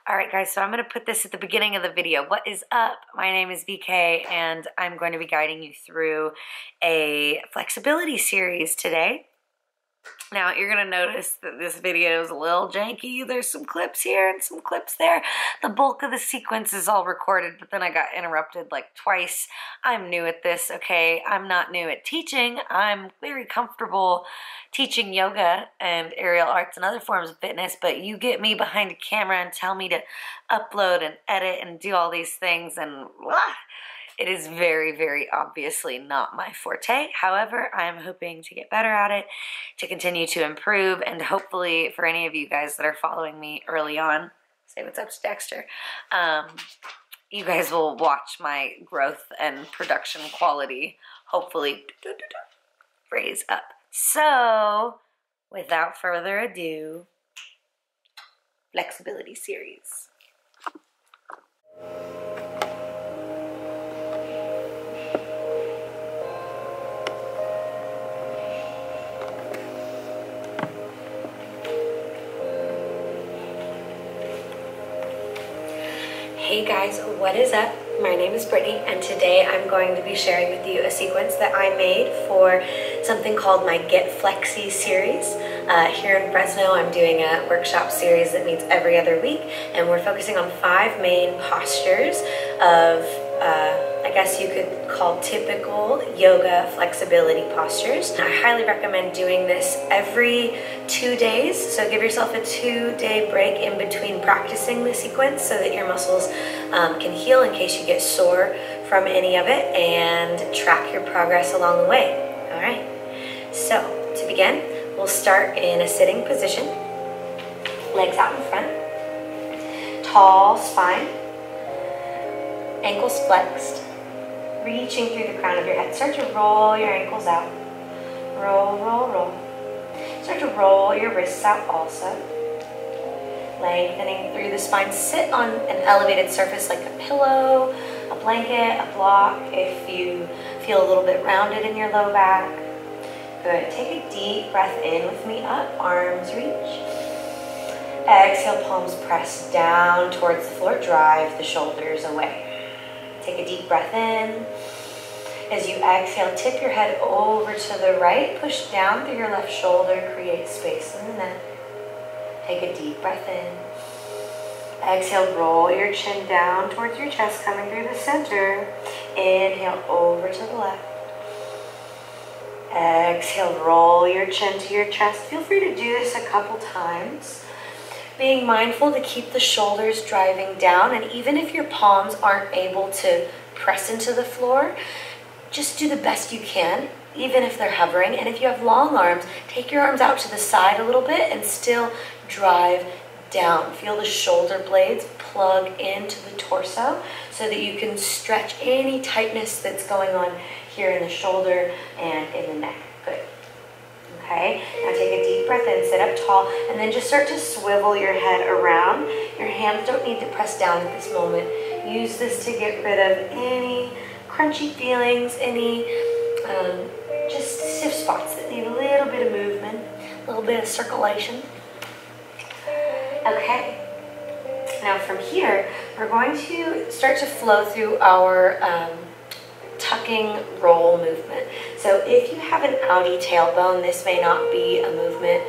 Alright guys, so I'm going to put this at the beginning of the video. What is up? My name is VK and I'm going to be guiding you through a flexibility series today. Now you're going to notice that this video is a little janky. There's some clips here and some clips there. The bulk of the sequence is all recorded, but then I got interrupted like twice. I'm new at this, okay? I'm not new at teaching. I'm very comfortable teaching yoga and aerial arts and other forms of fitness, but you get me behind a camera and tell me to upload and edit and do all these things and it is very, very obviously not my forte. However, I am hoping to get better at it, to continue to improve, and hopefully for any of you guys that are following me early on, say what's up to Dexter, you guys will watch my growth and production quality hopefully raise up. So, without further ado, flexibility series. Hey guys, what is up? My name is Brittany and today I'm going to be sharing with you a sequence that I made for something called my Get Flexy series. Here in Fresno, I'm doing a workshop series that meets every other week, and we're focusing on 5 main postures of, I guess you could call typical yoga flexibility postures. I highly recommend doing this every 2 days, so give yourself a 2-day break in between practicing the sequence so that your muscles can heal in case you get sore from any of it, and track your progress along the way. All right, so to begin, we'll start in a sitting position, legs out in front, tall spine, ankles flexed, reaching through the crown of your head. Start to roll your ankles out. Roll, roll, roll. Start to roll your wrists out also. Lengthening through the spine. Sit on an elevated surface like a pillow, a blanket, a block if you feel a little bit rounded in your low back. Good. Take a deep breath in with me up. Arms reach. Exhale, palms press down towards the floor. Drive the shoulders away. Take a deep breath in. As you exhale, tip your head over to the right. Push down through your left shoulder. Create space in the neck. Take a deep breath in. Exhale, roll your chin down towards your chest, coming through the center. Inhale, over to the left. Exhale, roll your chin to your chest. Feel free to do this a couple times. Being mindful to keep the shoulders driving down, and even if your palms aren't able to press into the floor, just do the best you can, even if they're hovering. And if you have long arms, take your arms out to the side a little bit and still drive down. Feel the shoulder blades plug into the torso so that you can stretch any tightness that's going on here in the shoulder and in the neck. Good. Okay, now take a deep breath in, sit up tall, and then just start to swivel your head around. Your hands don't need to press down at this moment. Use this to get rid of any crunchy feelings, any just stiff spots that need a little bit of movement, a little bit of circulation. Okay, now from here, we're going to start to flow through our tucking roll movement. So if you have an outie tailbone, this may not be a movement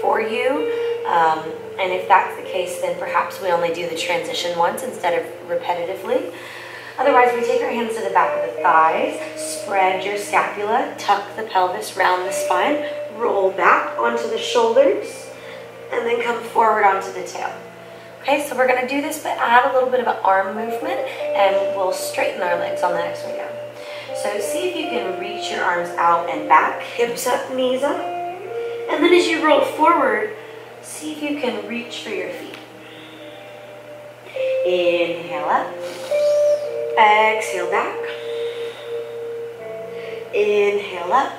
for you. And if that's the case, then perhaps we only do the transition once instead of repetitively. Otherwise, we take our hands to the back of the thighs, spread your scapula, tuck the pelvis, round the spine, roll back onto the shoulders, and then come forward onto the tail. Okay, so we're gonna do this, but add a little bit of an arm movement, and we'll straighten our legs on the next way down. So see if you can reach your arms out and back, hips up, knees up. And then as you roll forward, see if you can reach for your feet. Inhale up. Exhale back. Inhale up.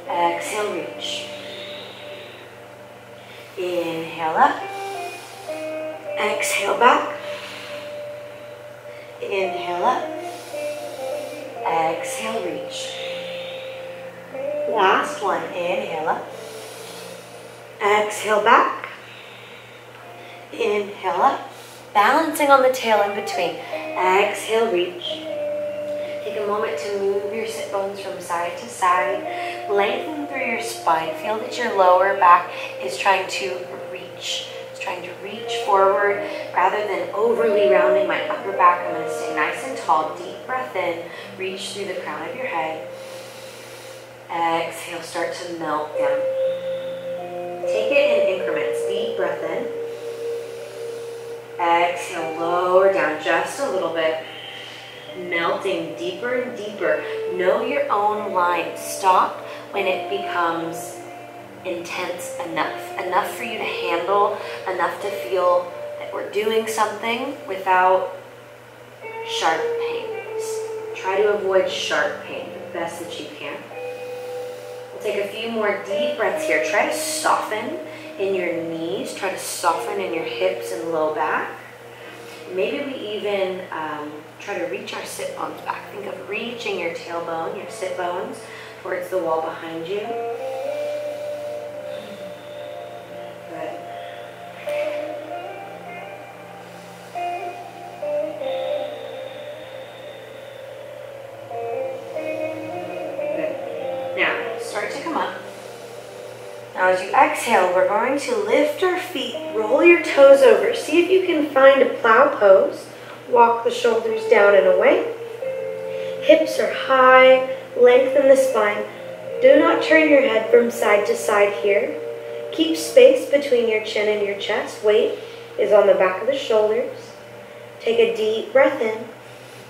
Exhale, reach. Inhale up. Exhale back. Inhale up. Exhale, reach. Last one, inhale up. Exhale back. Inhale up, balancing on the tail in between. Exhale, reach. Take a moment to move your sit bones from side to side. Lengthen through your spine. Feel that your lower back is trying to reach. It's trying to reach forward rather than overly rounding my upper back. I'm going to stay nice and tall. Deep breath in. Reach through the crown of your head. Exhale, start to melt down. Take it in increments. Deep breath in. Exhale, lower down just a little bit. Melting deeper and deeper. Know your own line. Stop when it becomes intense enough. Enough for you to handle, enough to feel that we're doing something without sharp pains. Try to avoid sharp pain the best that you can. We'll take a few more deep breaths here. Try to soften in your knees. Try to soften in your hips and low back. Maybe we even try to reach our sit bones back. Think of reaching your tailbone, your sit bones, towards the wall behind you. Good. Good. Now, start to come up. Now as you exhale, we're going to lift our feet, roll your toes over. See if you can find a plow pose. Walk the shoulders down and away. Hips are high, lengthen the spine. Do not turn your head from side to side here. Keep space between your chin and your chest. Weight is on the back of the shoulders. Take a deep breath in.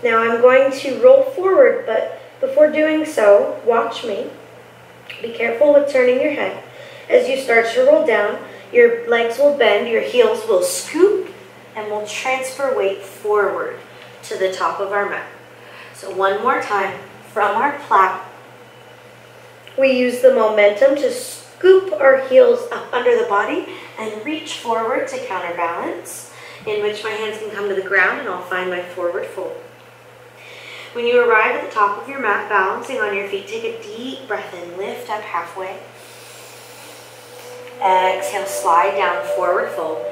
Now I'm going to roll forward, but before doing so, watch me. Be careful with turning your head. As you start to roll down, your legs will bend, your heels will scoop, and we'll transfer weight forward to the top of our mat. So one more time, from our plow, we use the momentum to scoop our heels up under the body and reach forward to counterbalance, in which my hands can come to the ground and I'll find my forward fold. When you arrive at the top of your mat, balancing on your feet, take a deep breath in, lift up halfway. Exhale, slide down, forward fold.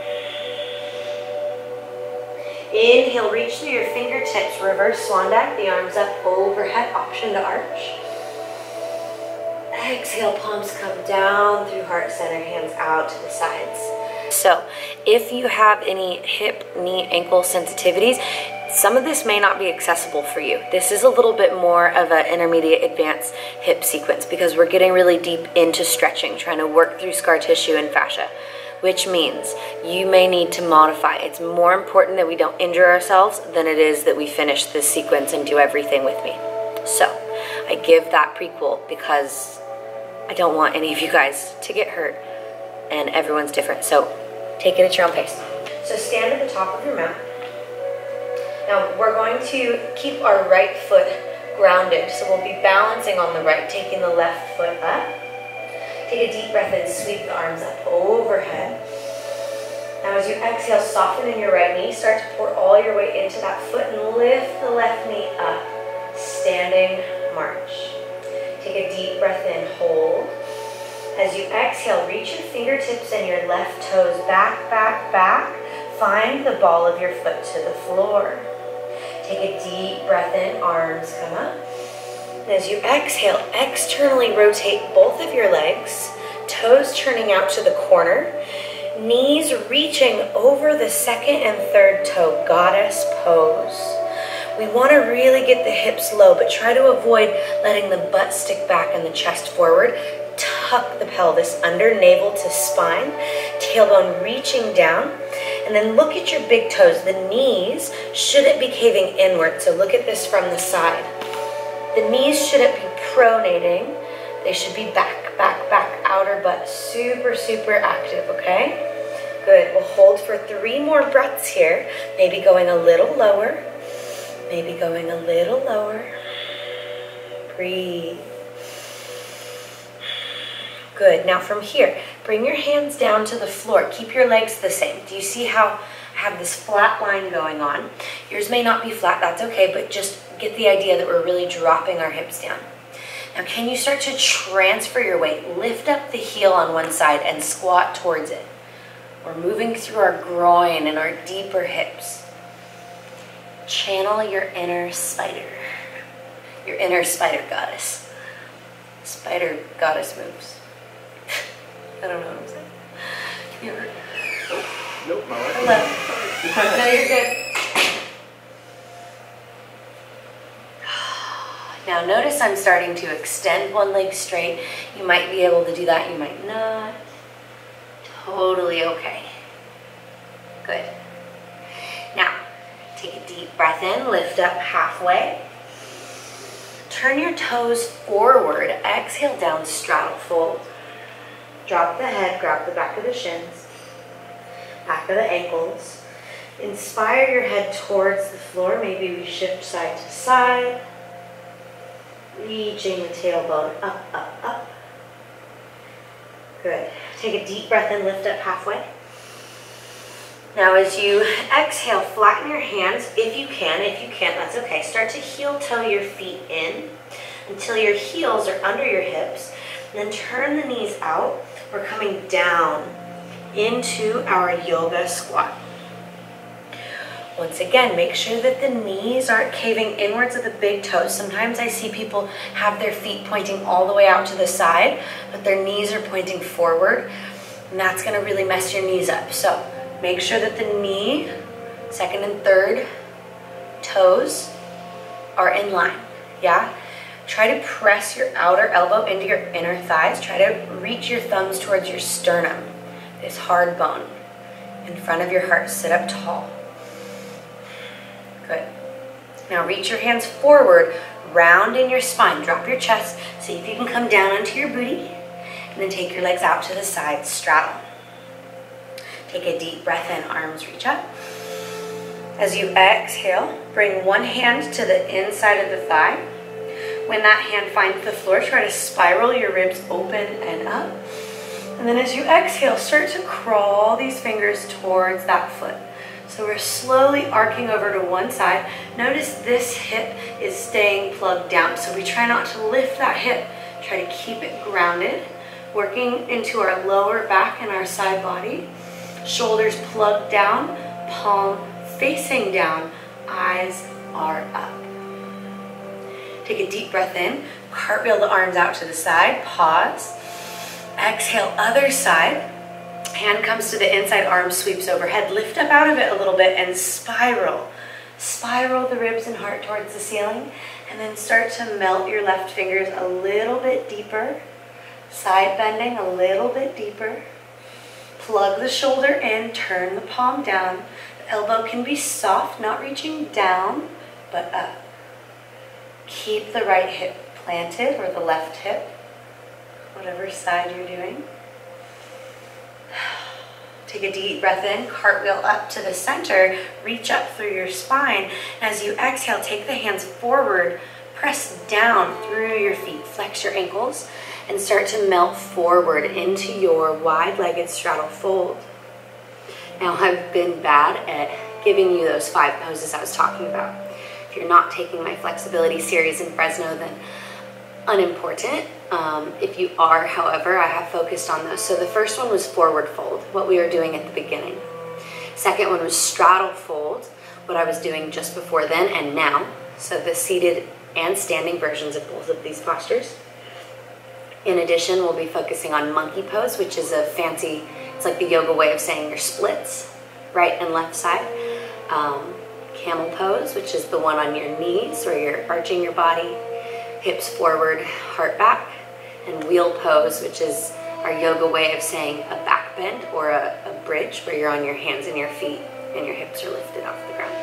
Inhale, reach through your fingertips, reverse swan dive, the arms up overhead, option to arch. Exhale, palms come down through heart center, hands out to the sides. So, if you have any hip, knee, ankle sensitivities, some of this may not be accessible for you. This is a little bit more of an intermediate advanced hip sequence because we're getting really deep into stretching, trying to work through scar tissue and fascia, which means you may need to modify. It's more important that we don't injure ourselves than it is that we finish this sequence and do everything with me. So I give that prequel because I don't want any of you guys to get hurt, and everyone's different. So take it at your own pace. So stand at the top of your mat. Now we're going to keep our right foot grounded. So we'll be balancing on the right, taking the left foot up. Take a deep breath in, sweep the arms up overhead. Now as you exhale, soften in your right knee. Start to pour all your weight into that foot and lift the left knee up. Standing march. Take a deep breath in, hold. As you exhale, reach your fingertips and your left toes back, back, back. Find the ball of your foot to the floor. Take a deep breath in, arms come up. As you exhale, externally rotate both of your legs, toes turning out to the corner, knees reaching over the second and third toe, goddess pose. We want to really get the hips low, but try to avoid letting the butt stick back and the chest forward. Tuck the pelvis under, navel to spine, tailbone reaching down, and then look at your big toes. The knees shouldn't be caving inward, so look at this from the side. The knees shouldn't be pronating. They should be back, back, back, outer butt, super, super active, okay? Good, we'll hold for 3 more breaths here, maybe going a little lower, maybe going a little lower. Breathe. Good, now from here, bring your hands down to the floor. Keep your legs the same. Do you see how I have this flat line going on? Yours may not be flat, that's okay, but just get the idea that we're really dropping our hips down. Now can you start to transfer your weight? Lift up the heel on one side and squat towards it. We're moving through our groin and our deeper hips. Channel your inner spider. Your inner spider goddess. Spider goddess moves. I don't know what I'm saying. You ever? Nope, my wife. Hello. No, you're good. Now notice I'm starting to extend one leg straight. You might be able to do that, you might not. Totally okay. Good. Now, take a deep breath in, lift up halfway. Turn your toes forward, exhale down, straddle fold. Drop the head, grab the back of the shins, back of the ankles. Inspire your head towards the floor. Maybe we shift side to side. Reaching the tailbone up, up, up. Good. Take a deep breath in, lift up halfway. Now as you exhale, flatten your hands if you can. If you can't, that's okay. Start to heel toe your feet in until your heels are under your hips. And then turn the knees out. We're coming down into our yoga squat. Once again, make sure that the knees aren't caving inwards of the big toes. Sometimes I see people have their feet pointing all the way out to the side, but their knees are pointing forward, and that's gonna really mess your knees up. So make sure that the knee, second and third toes are in line, yeah? Try to press your outer elbow into your inner thighs. Try to reach your thumbs towards your sternum, this hard bone. In front of your heart, sit up tall. Good. Now reach your hands forward, round in your spine, drop your chest, see if you can come down onto your booty, and then take your legs out to the side, straddle. Take a deep breath in, arms reach up. As you exhale, bring one hand to the inside of the thigh. When that hand finds the floor, try to spiral your ribs open and up. And then as you exhale, start to crawl these fingers towards that foot. So we're slowly arcing over to one side. Notice this hip is staying plugged down. So we try not to lift that hip. Try to keep it grounded. Working into our lower back and our side body. Shoulders plugged down, palm facing down, eyes are up. Take a deep breath in, cartwheel the arms out to the side, pause. Exhale, other side. Hand comes to the inside, arm sweeps overhead. Lift up out of it a little bit and spiral. Spiral the ribs and heart towards the ceiling. And then start to melt your left fingers a little bit deeper. Side bending a little bit deeper. Plug the shoulder in, turn the palm down. The elbow can be soft, not reaching down, but up. Keep the right hip planted, or the left hip, whatever side you're doing. Take a deep breath in, cartwheel up to the center, reach up through your spine. As you exhale, take the hands forward, press down through your feet, flex your ankles, and start to melt forward into your wide-legged straddle fold. Now, I've been bad at giving you those 5 poses I was talking about. If you're not taking my flexibility series in Fresno, then unimportant. If you are, however, I have focused on those. So the first one was forward fold, what we were doing at the beginning. Second one was straddle fold, what I was doing just before then and now. So the seated and standing versions of both of these postures. In addition, we'll be focusing on monkey pose, which is a fancy, it's like the yoga way of saying your splits, right and left side. Camel pose, which is the one on your knees where you're arching your body, hips forward, heart back. And wheel pose, which is our yoga way of saying a back bend or a bridge where you're on your hands and your feet and your hips are lifted off the ground.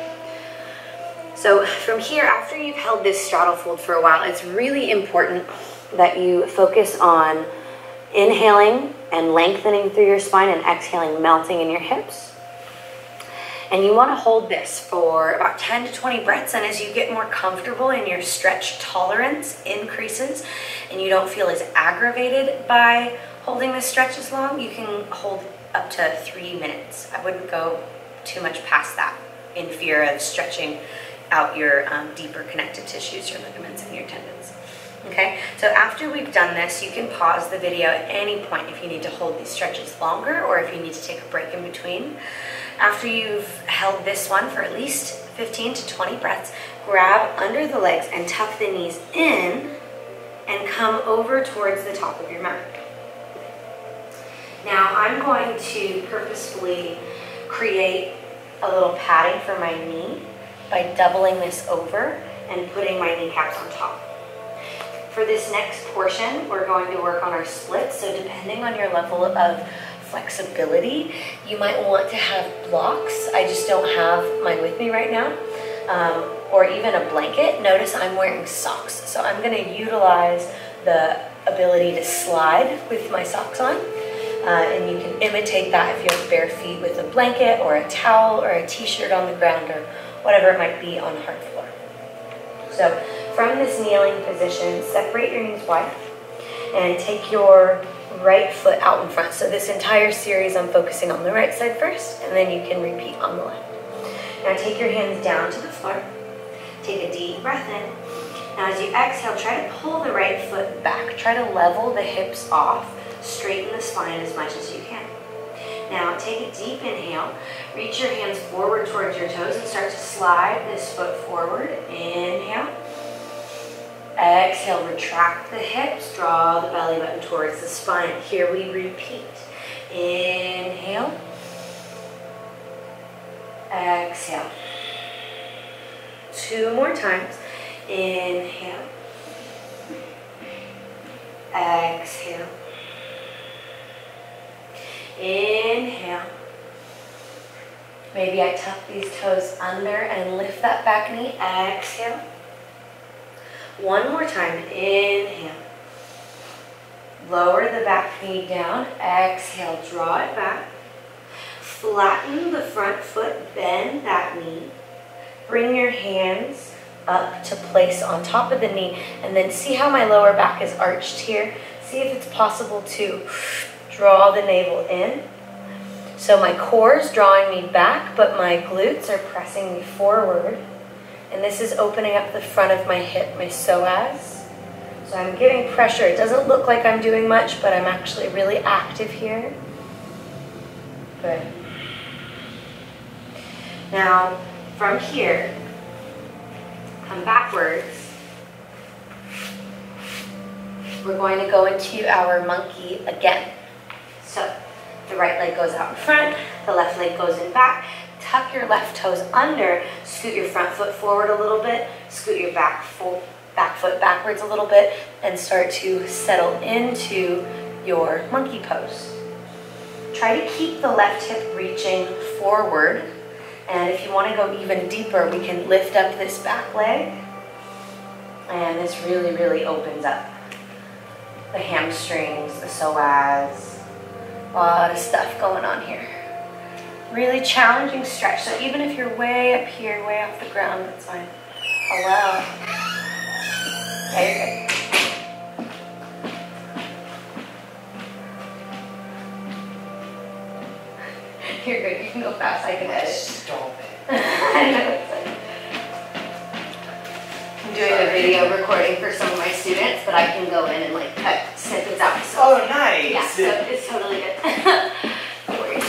So from here, after you've held this straddle fold for a while, it's really important that you focus on inhaling and lengthening through your spine and exhaling, melting in your hips. And you want to hold this for about 10 to 20 breaths, and as you get more comfortable and your stretch tolerance increases and you don't feel as aggravated by holding this stretch as long, you can hold up to 3 minutes. I wouldn't go too much past that in fear of stretching out your deeper connective tissues, your ligaments and your tendons. Okay, so after we've done this, you can pause the video at any point if you need to hold these stretches longer or if you need to take a break in between. After you've held this one for at least 15 to 20 breaths, grab under the legs and tuck the knees in and come over towards the top of your mat. Now I'm going to purposefully create a little padding for my knee by doubling this over and putting my kneecaps on top. For this next portion, we're going to work on our splits, so depending on your level of flexibility, you might want to have blocks. I just don't have mine with me right now, or even a blanket. Notice I'm wearing socks, so I'm going to utilize the ability to slide with my socks on, and you can imitate that if you have bare feet with a blanket or a towel or a t-shirt on the ground or whatever it might be on the hard floor. So from this kneeling position, separate your knees wide and take your right foot out in front. So this entire series I'm focusing on the right side first, and then you can repeat on the left. Now take your hands down to the floor. Take a deep breath in. Now as you exhale, try to pull the right foot back. Try to level the hips off. Straighten the spine as much as you can. Now take a deep inhale. Reach your hands forward towards your toes and start to slide this foot forward. Inhale. Exhale, retract the hips, draw the belly button towards the spine. Here we repeat. Inhale. Exhale. 2 more times. Inhale. Exhale. Inhale. Maybe I tuck these toes under and lift that back knee. Exhale. 1 more time. Inhale. Lower the back knee down. Exhale. Draw it back. Flatten the front foot. Bend that knee. Bring your hands up to place on top of the knee. And then see how my lower back is arched here. See if it's possible to draw the navel in. So my core is drawing me back, but my glutes are pressing me forward. And this is opening up the front of my hip, my psoas. So I'm giving pressure. It doesn't look like I'm doing much, but I'm actually really active here. Good. Now, from here, come backwards. We're going to go into our monkey again. So the right leg goes out in front, the left leg goes in back. Tuck your left toes under, scoot your front foot forward a little bit, scoot your back foot backwards a little bit, and start to settle into your monkey pose. Try to keep the left hip reaching forward, and if you want to go even deeper, we can lift up this back leg, and this really, really opens up the hamstrings, the psoas. A lot of stuff going on here. Really challenging stretch. So even if you're way up here, way off the ground, that's fine. Hello. Okay, you're good. You're good. You can go fast. I can edit. Stop it. I know it's like, I'm doing a video recording for some of my students, but I can go in and like cut snippets out. So, oh, nice. yeah, so it's totally good. No worries.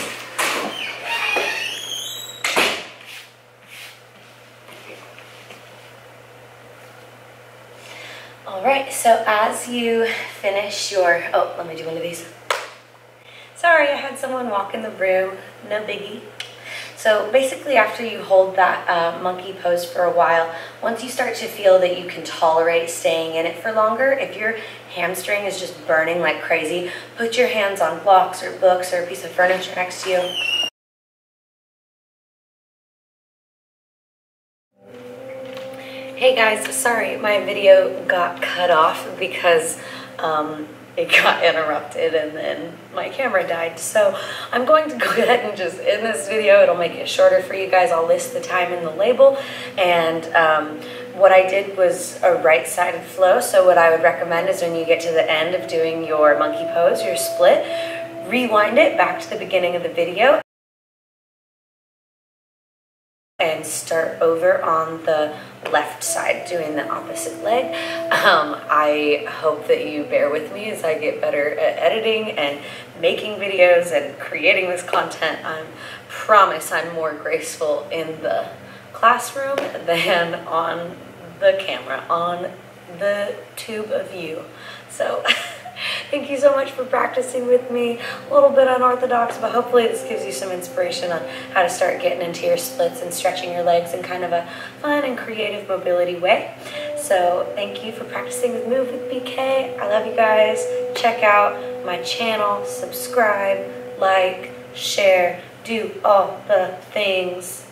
All right, so as you finish your, oh, let me do one of these. Sorry, I had someone walk in the room, no biggie. So basically after you hold that monkey pose for a while, once you start to feel that you can tolerate staying in it for longer, if your hamstring is just burning like crazy, put your hands on blocks or books or a piece of furniture next to you. Hey guys, sorry my video got cut off because it got interrupted and then my camera died. So I'm going to go ahead and just end this video. It'll make it shorter for you guys. I'll list the time in the label. And what I did was a right-sided flow. So what I would recommend is when you get to the end of doing your monkey pose, your split, rewind it back to the beginning of the video and start over on the left side doing the opposite leg. I hope that you bear with me as I get better at editing and making videos and creating this content. I promise I'm more graceful in the classroom than on the camera, on the tube of you. So thank you so much for practicing with me. A little bit unorthodox, but hopefully this gives you some inspiration on how to start getting into your splits and stretching your legs in kind of a fun and creative mobility way. So thank you for practicing with Move with BK. I love you guys. Check out my channel, subscribe, like, share, do all the things.